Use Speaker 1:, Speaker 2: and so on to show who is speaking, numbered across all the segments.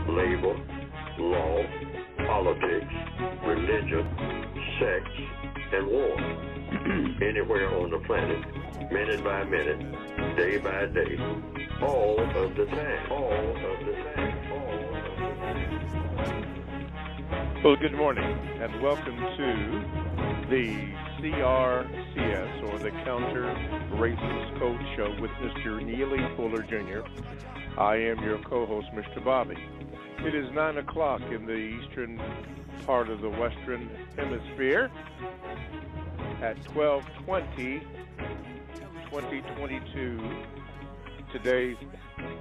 Speaker 1: labor, law, politics, religion, sex, and war. Anywhere on the planet, minute by minute, day by day, all of the time, all of the time, all of the time.
Speaker 2: Well, good morning, and welcome to the CRCS, or the Counter Racist Code Show with Mr. Neely Fuller Jr. I am your co-host, Mr. Bobby. It is 9 o'clock in the eastern part of the Western Hemisphere at 12:20, 2022, today's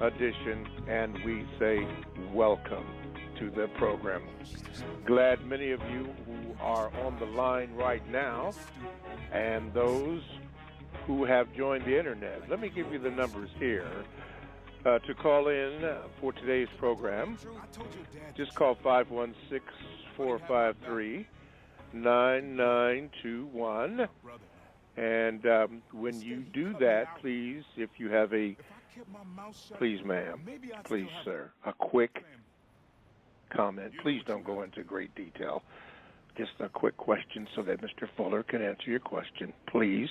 Speaker 2: edition, and we say welcome to the program. Glad many of you who are on the line right now and those who have joined the internet. Let me give you the numbers here to call in for today's program. Just call 516-453-9921. And when you do that, please, if you have please, ma'am, please, sir, a quick comment. Please don't go into great detail. Just a quick question so that Mr. Fuller can answer your question. Please.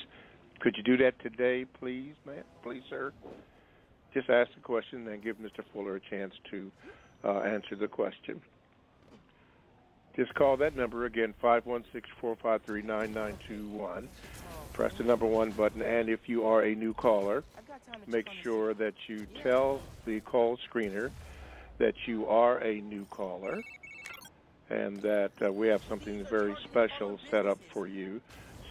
Speaker 2: Could you do that today, please, ma'am? Please, sir? Just ask the question and give Mr. Fuller a chance to answer the question. Just call that number again, 516-453-9921. Press the number 1 button, and if you are a new caller, make sure that you tell the call screener that you are a new caller and that we have something very special set up for you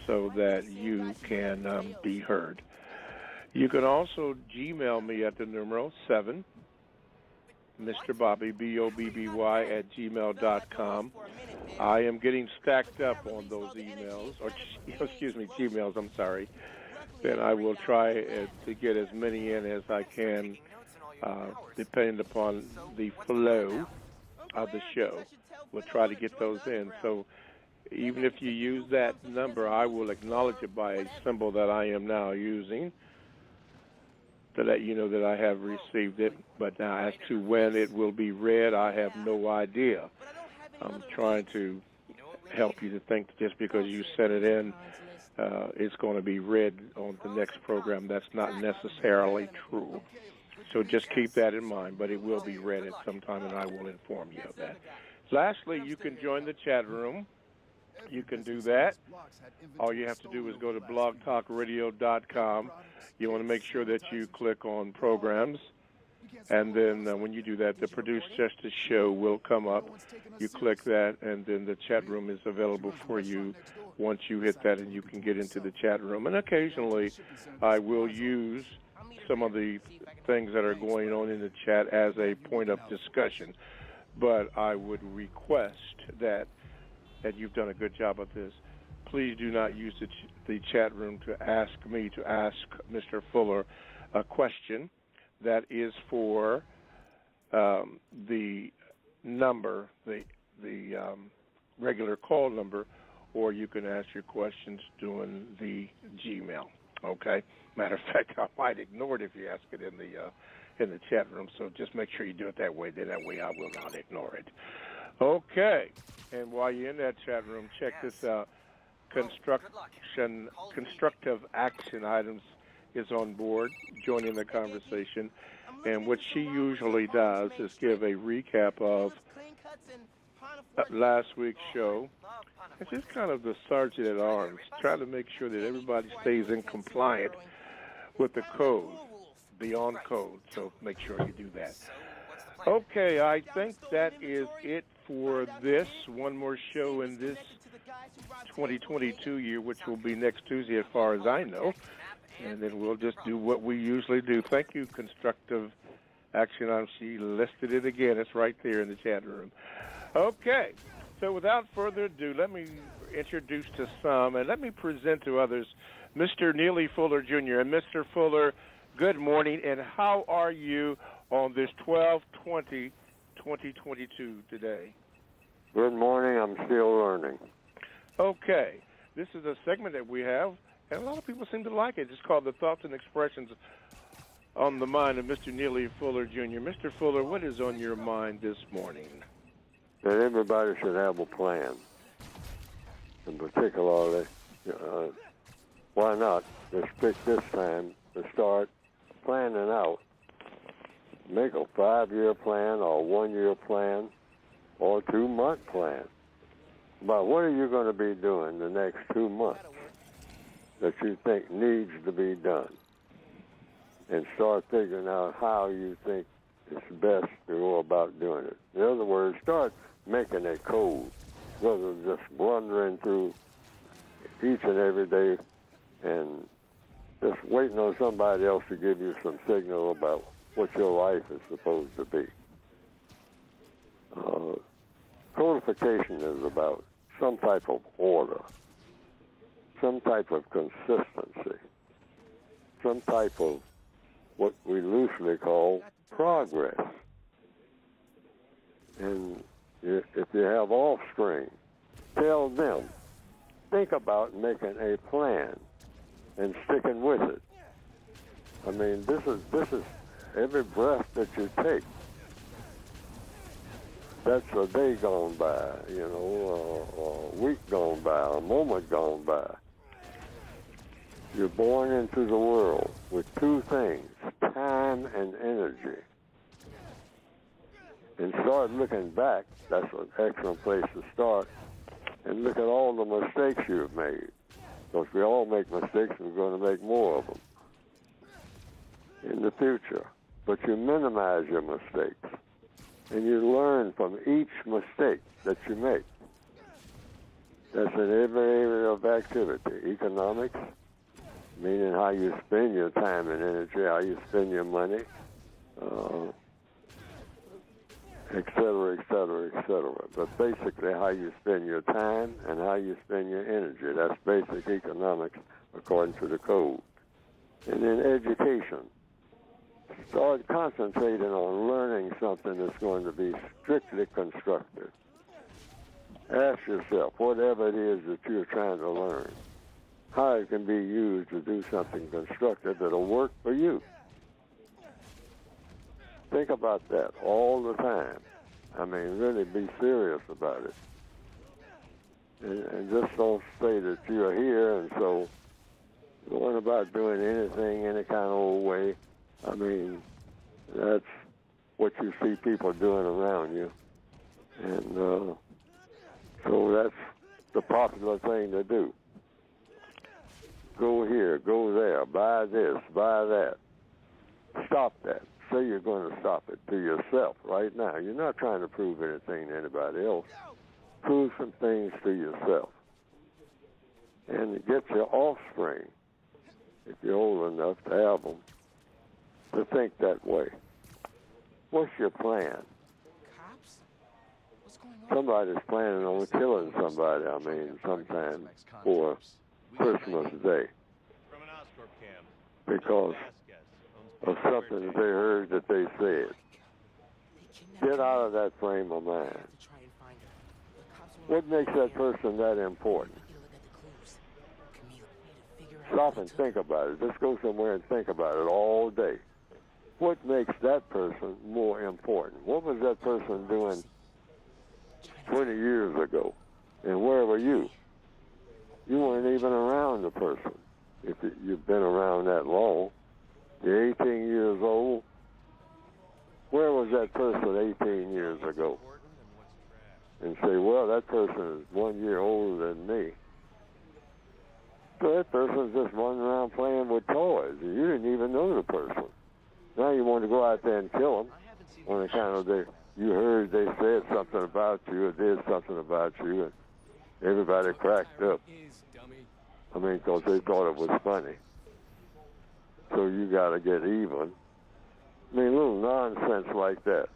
Speaker 2: so that you can be heard. You can also Gmail me at the numero 7, Mr. Bobby, BOBBY, at gmail.com. I am getting stacked up on those emails, or Gmails, I'm sorry. Then I will try to get as many in as I can, depending upon the flow of the show. We'll try to get those in. So even if you use that number, I will acknowledge it by a symbol that I am now using to let you know that I have received it. But now as to when it will be read, I have no idea. I'm trying to help you to think just because you sent it in, it's going to be read on the next program. That's not necessarily true. So just keep that in mind, but it will be read at some time, and I will inform you of that. Lastly, you can join the chat room. You can do that. All you have to do is go to blogtalkradio.com. You want to make sure that you click on programs, and then when you do that, the Produce Justice show will come up. You click that, and then the chat room is available for you once you hit that, and you can get into the chat room. And occasionally, I will use some of the things that are going on in the chat as a point of discussion. But I would request that, and you've done a good job of this, please do not use the chat room to ask me to ask Mr. Fuller a question. That is for the number, the regular call number, or you can ask your questions doing the Gmail. Okay. Matter of fact, I might ignore it if you ask it in the chat room. So just make sure you do it that way. Then that way I will not ignore it. Okay. And while you're in that chat room, check this out. Constructive Action Items is on board, joining the conversation. And what she usually does is give a recap of last week's show. It's just kind of the sergeant at arms, trying to make sure that everybody stays in compliant with the code, beyond code. So make sure you do that. Okay, I think that is it for this. One more show in this 2022 year, which will be next Tuesday as far as I know. And then we'll just do what we usually do. Thank you, Constructive Action. She listed it again. It's right there in the chat room. Okay, so without further ado, let me introduce to some and let me present to others Mr. Neely Fuller Jr. And Mr. Fuller, good morning, and how are you on this 12/20/2022 today?
Speaker 1: Good morning. I'm still learning.
Speaker 2: Okay, this is a segment that we have, and a lot of people seem to like it. It's called the Thoughts and Expressions on the mind of Mr. Neely Fuller, Jr. Mr. Fuller, what is on your mind this morning?
Speaker 1: That everybody should have a plan. In particular, why not just pick this time to start planning out. Make a 5-year plan or a 1-year plan or a 2-month plan about what are you going to be doing the next 2 months that you think needs to be done, and start figuring out how you think it's best to go about doing it. In other words, start making a code rather than just blundering through each and every day and just waiting on somebody else to give you some signal about what your life is supposed to be. Codification is about some type of order, some type of consistency, some type of what we loosely call progress. And if you have offspring, tell them, think about making a plan and sticking with it. I mean, this is every breath that you take. That's a day gone by, you know, a week gone by, a moment gone by. You're born into the world with 2 things, time and energy. And start looking back. That's an excellent place to start. And look at all the mistakes you've made. Because we all make mistakes, and we're going to make more of them in the future. But you minimize your mistakes. And you learn from each mistake that you make. That's in every area of activity. Economics, meaning how you spend your time and energy, how you spend your money, et cetera, et cetera, et cetera. But basically how you spend your time and how you spend your energy. That's basic economics according to the code. And then education. Start concentrating on learning something that's going to be strictly constructive. Ask yourself, whatever it is that you're trying to learn, how it can be used to do something constructive that'll work for you. Think about that all the time. I mean, really be serious about it. And just don't say that you're here and so going about doing anything any kind of old way. I mean, that's what you see people doing around you. And so that's the popular thing to do. Go here, go there, buy this, buy that. Stop that. Say you're going to stop it to yourself right now. You're not trying to prove anything to anybody else. Prove some things to yourself. And get your offspring, if you're old enough to have them, to think that way. What's your plan?
Speaker 3: Cops? What's going on?
Speaker 1: Somebody's planning on killing somebody, I mean, sometime for Christmas Day. Because of something that they heard that they said. Get out of that frame of mind. What makes that person that important? Stop and think about it. Just go somewhere and think about it all day. What makes that person more important? What was that person doing 20 years ago? And where were you? You weren't even around the person. If you've been around that long, you're 18 years old. Where was that person 18 years ago? And say, well, that person is 1 year older than me. So that person's just running around playing with toys. And you didn't even know the person. Now you want to go out there and kill them on account of you heard they said something about you or did something about you, and everybody cracked up. I mean, because they thought it was funny. So you got to get even. I mean, little nonsense like that.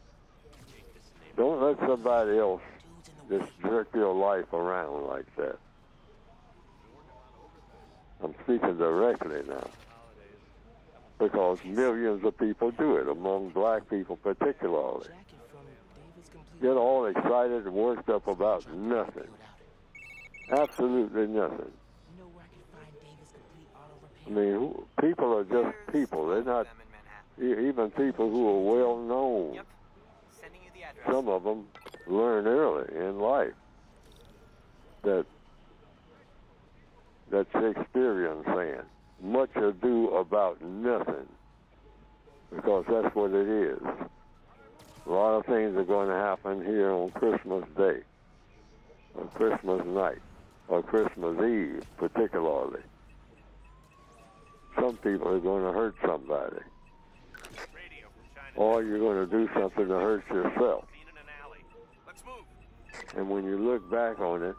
Speaker 1: Don't let somebody else just jerk your life around like that. I'm speaking directly now. Because millions of people do it, among black people particularly. Get all excited and worked up about nothing. Absolutely nothing. I mean, people are just people. They're not,
Speaker 4: even people who are well known.
Speaker 3: Yep. Sending you the address.
Speaker 4: Some of them learn early in life that Shakespearean saying, much ado about nothing, because that's what it is. A lot of things are going to happen here on Christmas Day, or Christmas night, or Christmas Eve particularly. Some people are going to hurt somebody. Or you're going to do something to hurt yourself. And when you look back on it,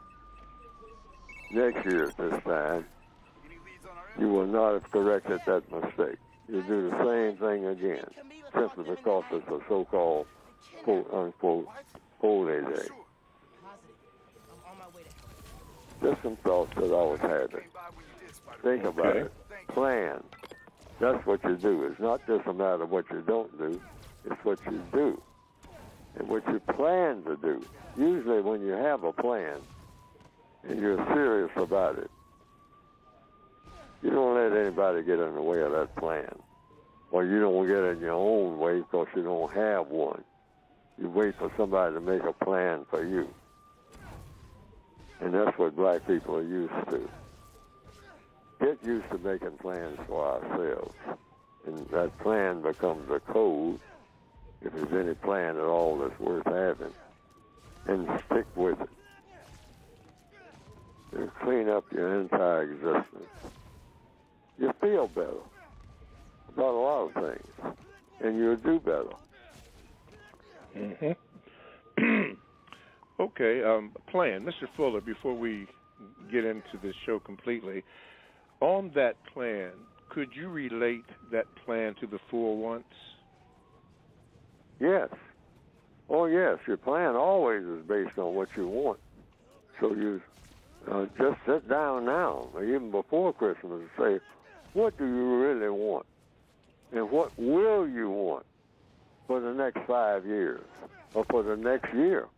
Speaker 4: next year at this time, you will not have corrected that mistake. You'll do the same thing again, simply because it's a so-called, quote-unquote, holy day. Just some thoughts that I was having. Think about it. Plan. That's what you do. It's not just a matter of what you don't do. It's what you do and what you plan to do. Usually when you have a plan and you're serious about it, you don't let anybody get in the way of that plan. Or you don't get in your own way because you don't have one. You wait for somebody to make a plan for you. And that's what black people are used to. Get used to making plans for ourselves. And that plan becomes a code, if there's any plan at all that's worth having, and stick with it. And clean up your entire existence. You feel better about a lot of things, and you'll do better.
Speaker 2: Mm-hmm. Okay, plan. Mr. Fuller, before we get into this show completely, on that plan, could you relate that plan to the 4 wants?
Speaker 4: Yes. Oh, yes. Your plan always is based on what you want. So you just sit down now, or even before Christmas, and say, what do you really want? And what will you want for the next 5 years or for the next year?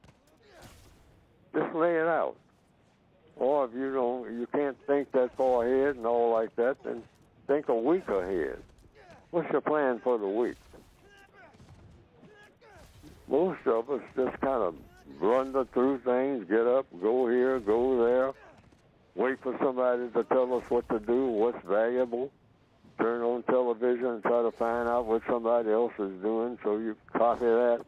Speaker 4: Just lay it out. Or if you can't think that far ahead and all like that, then think a week ahead. What's your plan for the week? Most of us just kind of blunder through things, get up, go here, go there, wait for somebody to tell us what to do, what's valuable, turn on television and try to find out what somebody else is doing so you copy that,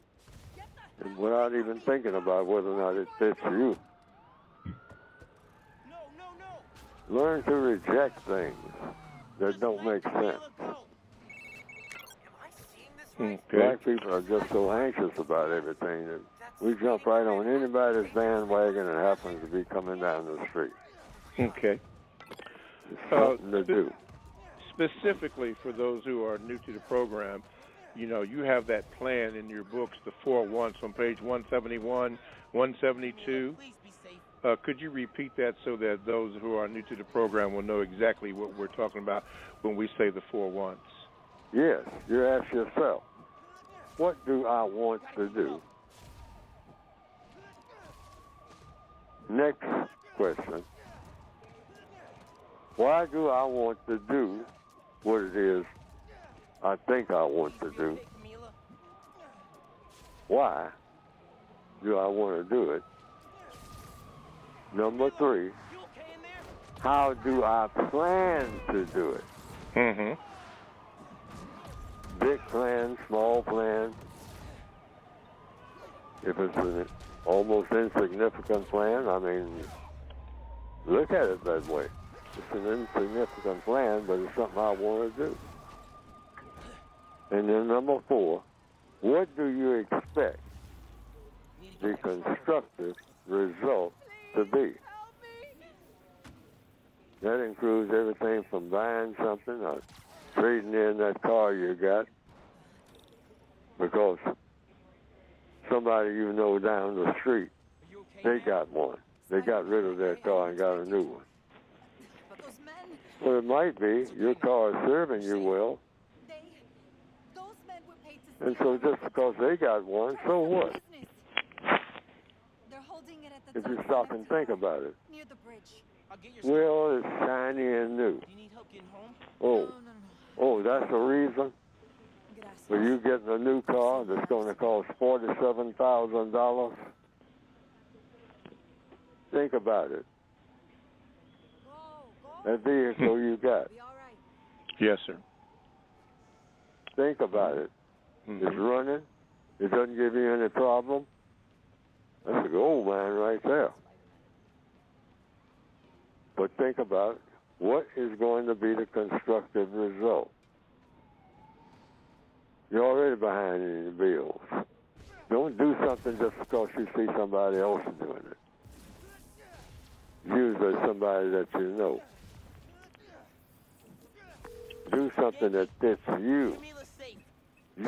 Speaker 4: and without even thinking about whether or not it fits you. Learn to reject things that don't make sense.
Speaker 2: Okay.
Speaker 4: Black people are just so anxious about everything that we jump right on anybody's bandwagon that happens to be coming down the street.
Speaker 2: Okay.
Speaker 4: It's something to do.
Speaker 2: Specifically for those who are new to the program, you have that plan in your books, the 4 wants, on page 171, 172. Could you repeat that so that those who are new to the program will know exactly what we're talking about when we say the 4 wants?
Speaker 4: Yes, you ask yourself, what do I want to do? Next question, why do I want to do what it is I think I want to do? Why do I want to do it? Number 3, how do I plan to do it?
Speaker 2: Mm-hmm.
Speaker 4: Big plan, small plan. If it's an almost insignificant plan, I mean, look at it that way. It's an insignificant plan, but it's something I want to do. And then number 4, what do you expect the constructive result to be? That includes everything from buying something or trading in that car you got because somebody you know down the street, they got one. They got rid of their car and got a new one. Well, it might be your car is serving you well. And so just because they got one, so what? If you stop and think about it. Well, it's shiny and new. Oh, that's the reason? for you getting a new car that's going to cost $47,000? Think about it. That vehicle you got.
Speaker 2: Yes, sir.
Speaker 4: Think about it. It's running. It doesn't give you any problem. That's a gold mine right there. But think about what is going to be the constructive result. You're already behind in your bills. Don't do something just because you see somebody else doing it. Usually somebody that you know. Do something that fits you.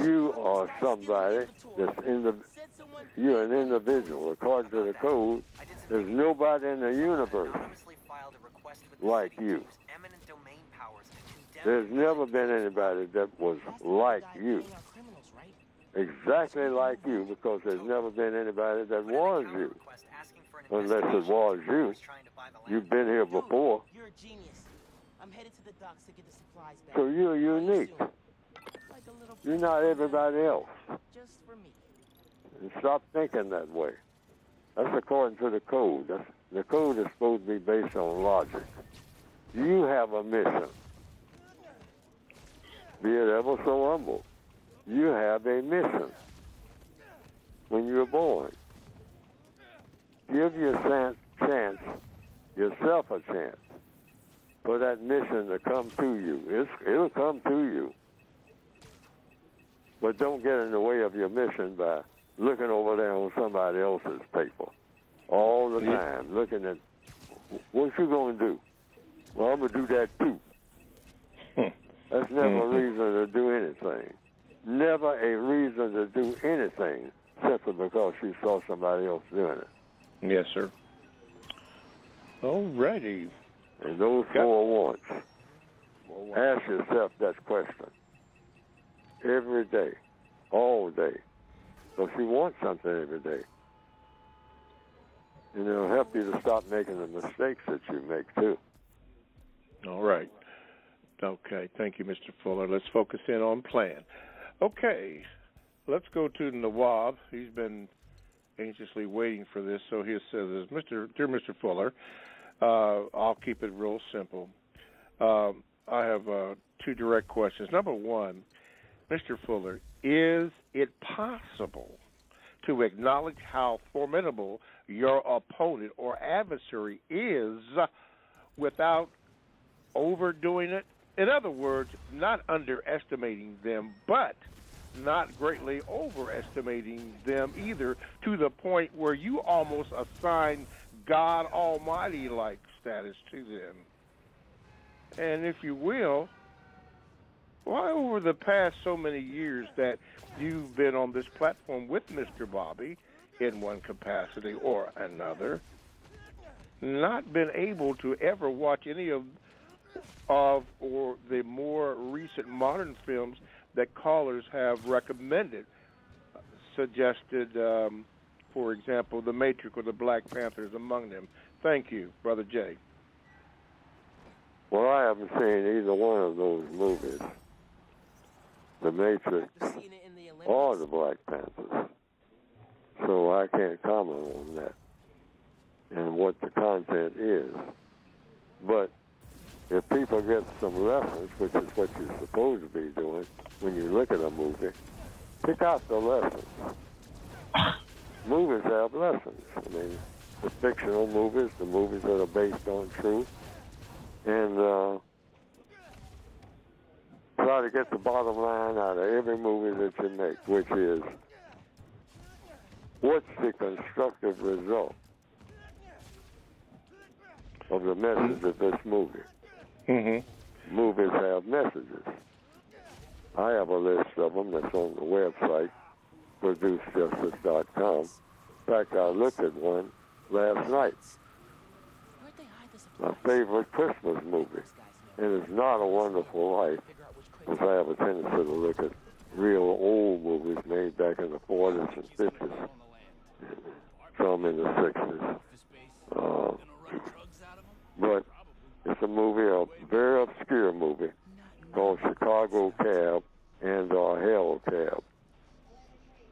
Speaker 4: You are somebody that's you're an individual. According to the code, there's nobody in the universe like you. There's never been anybody that was like you. Exactly like you, because there's never been anybody that was you. Unless it was you. You've been here before.
Speaker 5: You're a genius. I'm headed to the docks to get the supplies back.
Speaker 4: So you're unique. You're not everybody else.
Speaker 5: Just for me.
Speaker 4: And stop thinking that way. That's according to the code. The code is supposed to be based on logic. You have a mission. Be it ever so humble. You have a mission when you're born. Give yourself a chance for that mission to come to you. It'll come to you. But don't get in the way of your mission by looking over there on somebody else's paper all the time, looking at, what you going to do? Well, I'm going to do that too. That's never a reason to do anything. Never a reason to do anything simply because you saw somebody else doing it.
Speaker 2: Yes, sir. All righty.
Speaker 4: And those four wants. Ask yourself that question every day, all day. Because you want something every day. And it'll help you to stop making the mistakes that you make, too.
Speaker 2: All right. Okay. Thank you, Mr. Fuller. Let's focus in on plan. Okay. Let's go to Nawab. He's been anxiously waiting for this. So he says, Dear Mr. Fuller, I'll keep it real simple. I have two direct questions. Number one, Mr. Fuller, is it possible to acknowledge how formidable your opponent or adversary is without overdoing it? In other words, not underestimating them, but not greatly overestimating them either, to the point where you almost assign God Almighty-like status to them. And if you will, why over the past so many years that you've been on this platform with Mr. Bobby in one capacity or another, not been able to ever watch any of or the more recent modern films that callers have recommended, suggested, for example, The Matrix or The Black Panthers among them? Thank you, Brother Jay.
Speaker 4: Well, I haven't seen either one of those movies, The Matrix or The Black Panthers, so I can't comment on that and what the content is. But if people get some lessons, which is what you're supposed to be doing when you look at a movie, pick out the lessons. Movies have lessons. I mean, the fictional movies, the movies that are based on truth, and try to get the bottom line out of every movie that you make, which is, what's the constructive result of the message of this movie? Mm-hmm. Movies have messages. I have a list of them that's on the website, producejustice.com. In fact, I looked at one last night. My favorite Christmas movie. And It's Not a Wonderful Life, because I have a tendency to look at real old movies made back in the 40s and 50s, some in the 60s. But it's a movie, a very obscure movie, called Chicago Cab, and Hell Cab.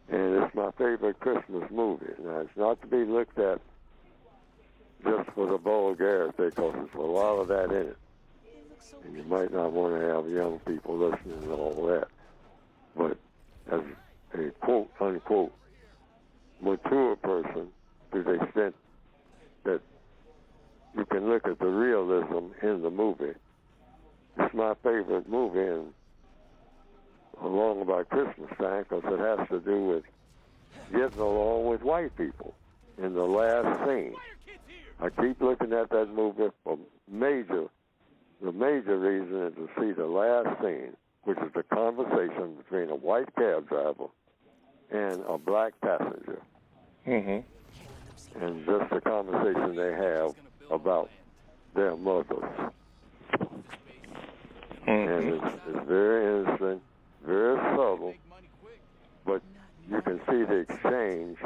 Speaker 4: And it's my favorite Christmas movie. Now, it's not to be looked at just for the vulgarity, because there's a lot of that in it. And you might not want to have young people listening to all that. But as a quote, unquote, mature person, to the extent that you can look at the realism in the movie, it's my favorite movie, and along about Christmas time, because it has to do with getting along with white people in the last scene. I keep looking at that movie for the major reason is to see the last scene, which is the conversation between a white cab driver and a black passenger. And just the conversation they have about their mothers. And it's very innocent, very subtle, but you can see the exchange,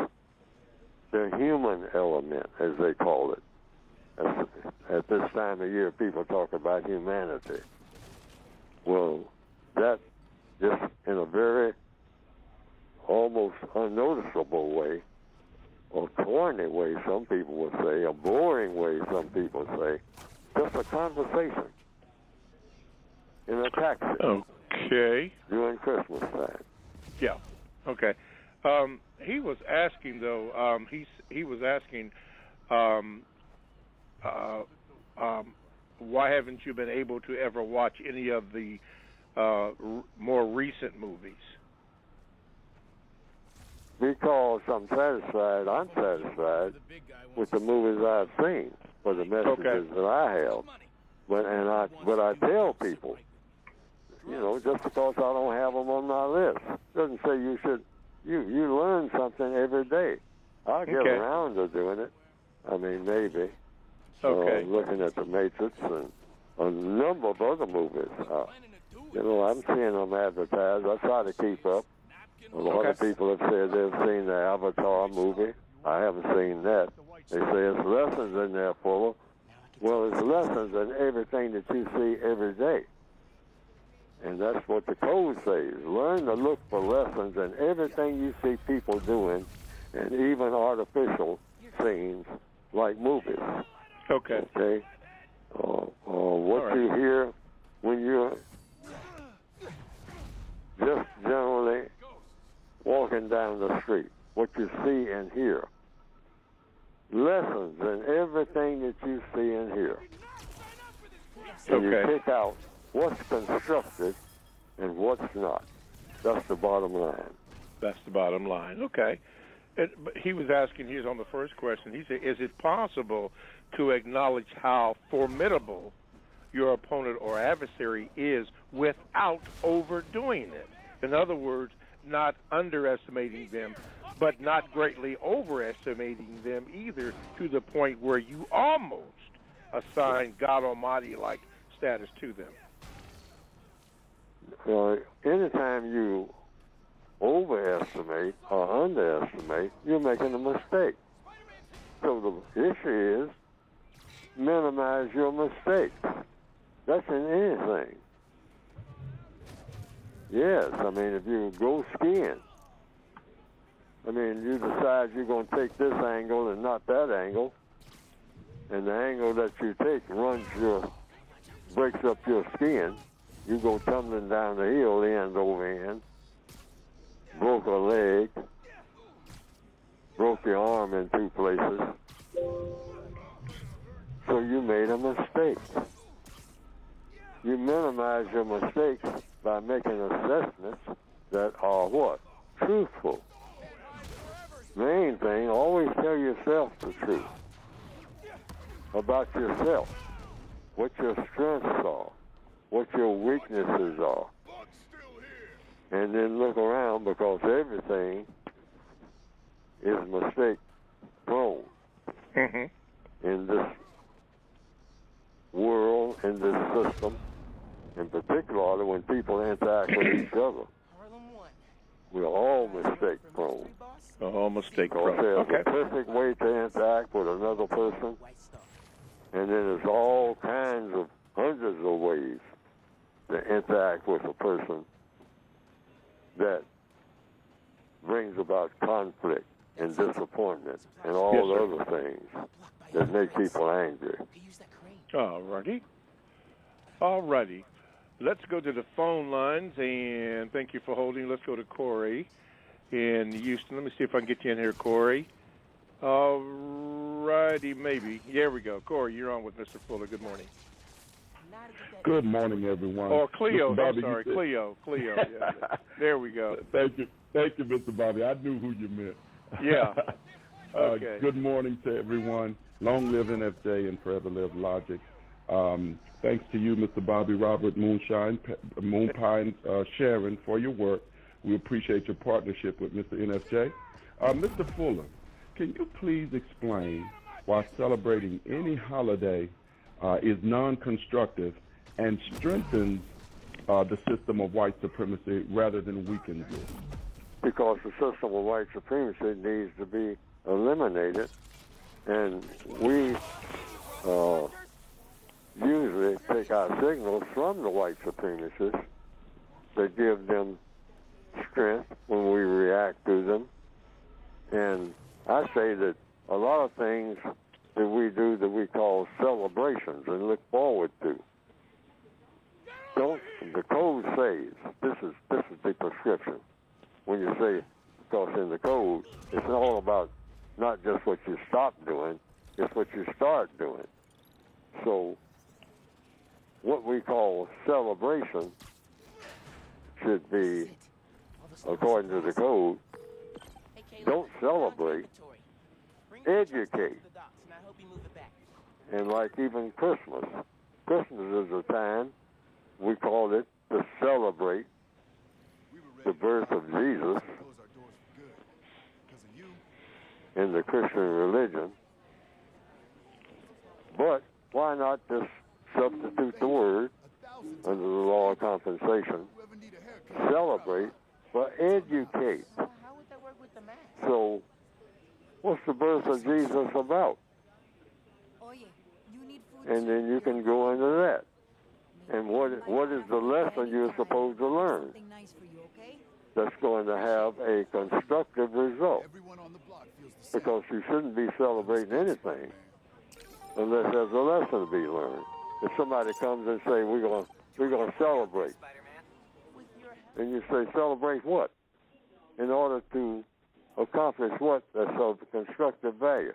Speaker 4: the human element, as they call it. At this time of year, people talk about humanity. Well, that just in a very almost unnoticeable way, or corny way, some people would say, a boring way, some people say, just a conversation in a taxi.
Speaker 2: Okay.
Speaker 4: During Christmas time.
Speaker 2: Yeah. Okay. He was asking, though, he was asking, why haven't you been able to ever watch any of the more recent movies?
Speaker 4: Because I'm satisfied with the movies I've seen, for the messages that I have. But I tell people, just because I don't have them on my list doesn't say you should. You learn something every day. I'll get around to doing it. I mean, maybe. Looking at The Matrix and a number of other movies. I'm seeing them advertised. I try to keep up. A lot of people have said they've seen the Avatar movie. I haven't seen that. They say it's lessons in there for them. Well, it's lessons in everything that you see every day. And that's what the code says. Learn to look for lessons in everything you see people doing, and even artificial scenes like movies.
Speaker 2: Okay.
Speaker 4: What you hear when you're just generally walking down the street, what you see and hear. Lessons in everything that you see and hear. And you pick out what's constructed and what's not. That's the bottom line.
Speaker 2: That's the bottom line. Okay. But he was asking, here's on the first question, he said, is it possible to acknowledge how formidable your opponent or adversary is without overdoing it? In other words, not underestimating them, but not greatly overestimating them either, to the point where you almost assign God Almighty-like status to them.
Speaker 4: Anytime you overestimate or underestimate, you're making a mistake. So the issue is minimize your mistakes. That's in anything. Yes, I mean, if you go skiing, I mean, you decide you're going to take this angle and not that angle, and the angle that you take breaks up your skin, you go tumbling down the hill end over end, broke a leg, broke your arm in 2 places. So you made a mistake. You minimize your mistakes by making assessments that are what? Truthful. Main thing, always tell yourself the truth about yourself, what your strengths are, what your weaknesses are. And then look around, because everything is mistake prone in this world, in this system, in particular when people interact with each other. We're all mistake prone.
Speaker 2: All mistake prone.
Speaker 4: There's a perfect way to interact with another person, and then there's all kinds of hundreds of ways to interact with a person that brings about conflict and disappointment and all
Speaker 2: Yes,
Speaker 4: the
Speaker 2: sir.
Speaker 4: other things that make people angry.
Speaker 2: All righty. All righty. Let's go to the phone lines, and thank you for holding. Let's go to Corey in Houston. Let me see if I can get you in here, Corey. All righty, maybe. There we go. Corey, you're on with Mr. Fuller. Good morning.
Speaker 6: Good morning, everyone.
Speaker 2: Or Cleo.
Speaker 6: Bobby,
Speaker 2: I'm sorry, Cleo. Yeah. There we go.
Speaker 6: Thank you, Mr. Bobby. I knew who you meant.
Speaker 2: Yeah. Okay.
Speaker 6: Good morning to everyone. Long live NFJ and forever live Logic. Thanks to you, Mr. Bobby Robert Moonpine Sharon, for your work. We appreciate your partnership with Mr. NFJ. Mr. Fuller, can you please explain why celebrating any holiday is non-constructive and strengthens the system of white supremacy rather than weakens it?
Speaker 4: Because the system of white supremacy needs to be eliminated, and we usually take our signals from the white supremacists that give them strength when we react to them. And I say that a lot of things that we do that we call celebrations and look forward to. The code says, this is the prescription. When you say, because in the code, it's all about not just what you stop doing, it's what you start doing. So what we call celebration should be, according to the code, don't celebrate, educate. And like even Christmas is a time, we call it to celebrate the birth of Jesus in the Christian religion. But why not just substitute the word under the law of compensation, celebrate, but educate? So what's the birth of Jesus about? And then you can go into that. And what is the lesson you're supposed to learn that's going to have a constructive result? Because you shouldn't be celebrating anything unless there's a lesson to be learned. If somebody comes and say, we're going to celebrate, and you say, celebrate what? In order to accomplish what that's of constructive value.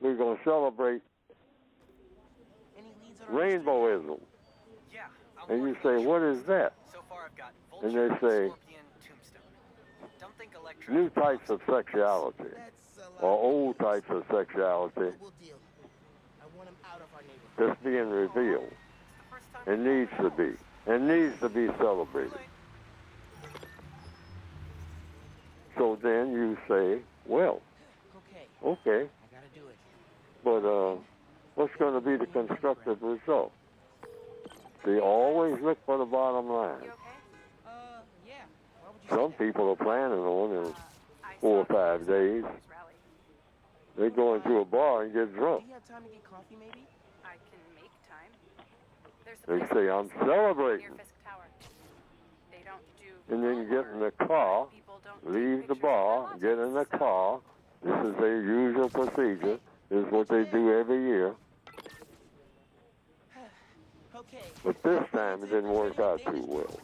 Speaker 4: We're going to celebrate rainbowism. And you say, what is that? And they say, new types of sexuality, or old types of sexuality that's being revealed. It needs to be. It needs to be celebrated. So then you say, well, okay, but what's going to be the constructive result? They always look for the bottom line. Some people are planning on in 4 or 5 days. They go into a bar and get drunk.
Speaker 5: Do you have time to get coffee, maybe?
Speaker 7: I can make time.
Speaker 4: They say, I'm celebrating.
Speaker 7: They don't do.
Speaker 4: And then you get in the car, leave the bar, get in the car. This is their usual procedure. This is what they do every year. But this time it didn't work out too well.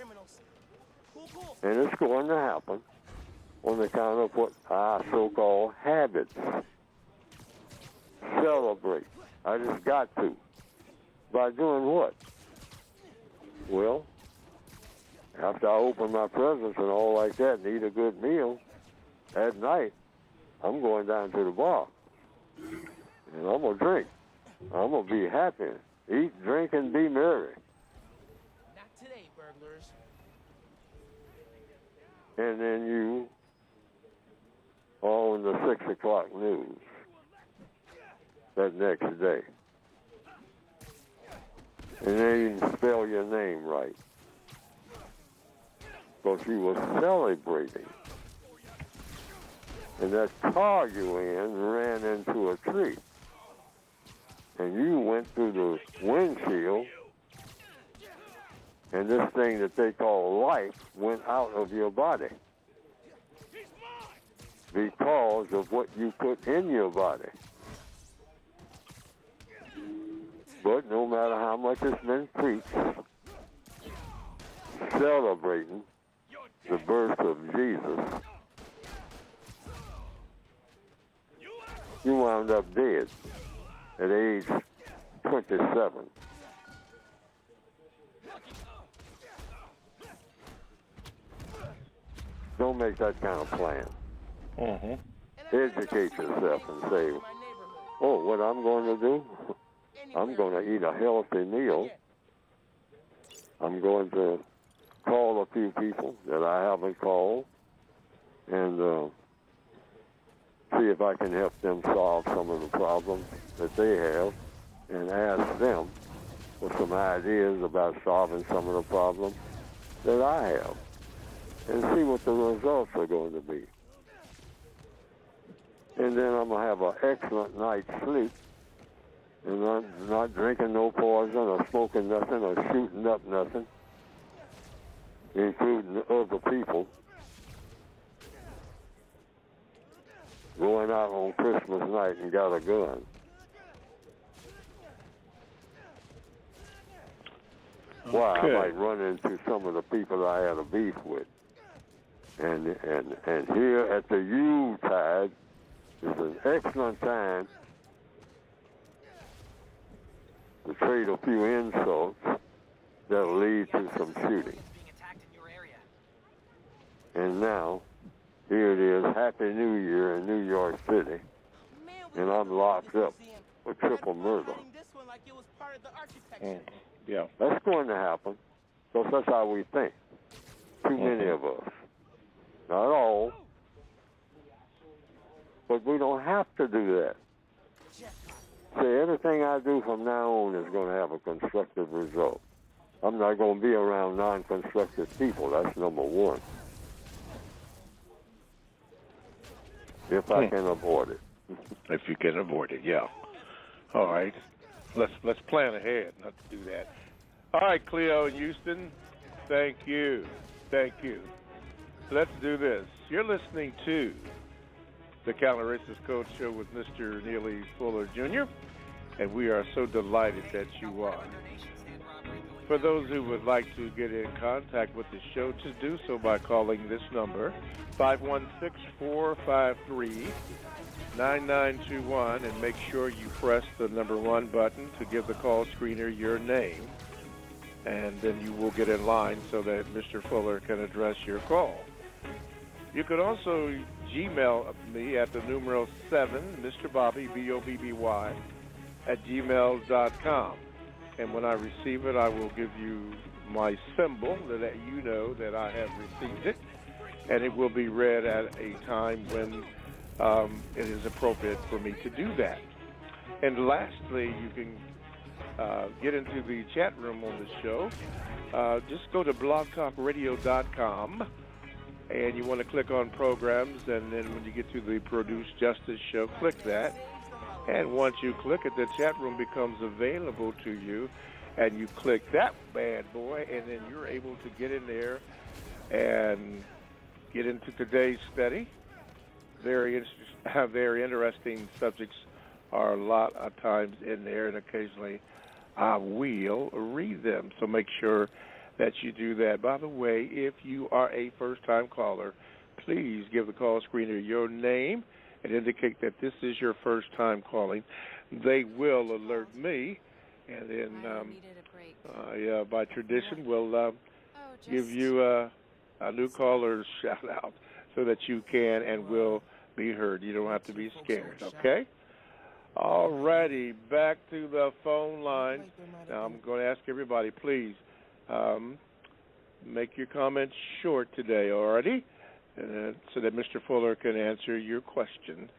Speaker 4: And it's going to happen on account of what our so-called habits. Celebrate. I just got to. By doing what? Well, after I open my presents and all like that and eat a good meal, at night, I'm going down to the bar. And I'm going to drink. I'm going to be happy. Eat, drink, and be merry.
Speaker 5: Not today, burglars.
Speaker 4: And then you on the 6 o'clock news that next day. And they didn't spell your name right. Because you were celebrating. And that car you in ran into a tree. And you went through the windshield And this thing that they call life went out of your body because of what you put in your body. But no matter how much it's been preached, celebrating the birth of Jesus, you wound up dead at age 27. Don't make that kind of plan. Educate yourself and say, oh, what I'm going to do? I'm going to eat a healthy meal. I'm going to call a few people that I haven't called and see if I can help them solve some of the problems that they have and ask them for some ideas about solving some of the problems that I have and see what the results are going to be. And then I'm going to have an excellent night's sleep and not drinking no poison or smoking nothing or shooting up nothing, including other people. Going out on Christmas night and got a gun. Okay. Why? I might run into some of the people I had a beef with. And here at the Yuletide is an excellent time to trade a few insults that'll lead to some shooting. And now, here it is, Happy New Year in New York City, and I'm locked up for triple murder.
Speaker 2: Yeah.
Speaker 4: That's going to happen, because that's how we think. Too many of us. Not all, but we don't have to do that. See, everything I do from now on is going to have a constructive result. I'm not going to be around non-constructive people. That's number one. If I can avoid it.
Speaker 2: If you can avoid it, yeah. All right. Let's plan ahead not to do that. All right, Cleo in Houston, thank you. Thank you. Let's do this. You're listening to the Counter-Racist Code Show with Mr. Neely Fuller, Jr., and we are so delighted that you are. For those who would like to get in contact with the show, just do so by calling this number, 516-453-9921, and make sure you press the number 1 button to give the call screener your name, and then you will get in line so that Mr. Fuller can address your call. You could also Gmail me at the numeral 7, Mr. Bobby, B-O-B-B-Y, at gmail.com. And when I receive it, I will give you my symbol so that you know that I have received it. And it will be read at a time when it is appropriate for me to do that. And lastly, you can get into the chat room on the show. Just go to blogtalkradio.com. And you want to click on programs, and then when you get to the Produce Justice show, click that. And once you click it, the chat room becomes available to you, and you click that bad boy, and then you're able to get in there and get into today's study. Very interesting subjects are a lot of times in there, and occasionally I will read them. So make sure that you do that. By the way, if you are a first-time caller, please give the call screener your name and indicate that this is your first time calling. They will alert me, and then by tradition, we'll give you a new caller's shout-out so that you can and will be heard. You don't have to be scared, okay? All righty, back to the phone lines. Now, I'm going to ask everybody, please, make your comments short today, already, so that Mr. Fuller can answer your question